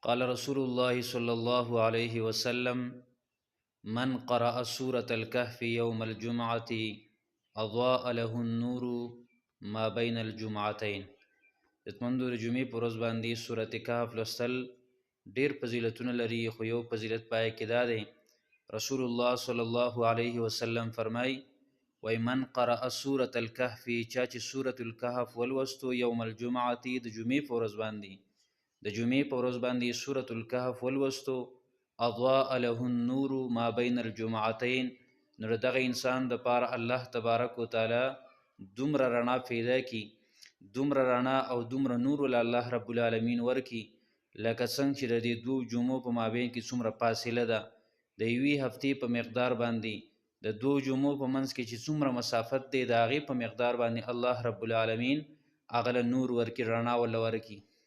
قال رسول الله صلى الله عليه وسلم: من قرأ سورة الكهف يوم الجمعة أضاء له النور ما بين الجمعتين. اتمندو د جمعې پر ورځ باندې سورة کهف لوستل ډیر فضیلتونه لري، خو یو فضیلت پای کې دا دی. رسول الله صلی الله علیه وسلم فرمای: وای من قرأ سورة الكهف، چا چې سورة الكهف ولوستو یوم الجمعة د جمعې پر ورځ باندې سورة الكهف ولوستو، اضاء له النور ما بین الجمعتين، نو دغه انسان د پاره الله تبارک وتعالى دومره رڼا پیدا کی، دومره رڼا او دومره نور ول الله رب العالمین ورکی، لکه څنګه چې د دې دوه جمعو په مابین کې څومره فاصله ده، د یوې هفتې په مقدار باندې د دوه جمعو په منځ کې چې څومره مسافت دی، د هغې په مقدار باندې الله رب العالمین هغه له نور ورکی، رڼا ول ورکی.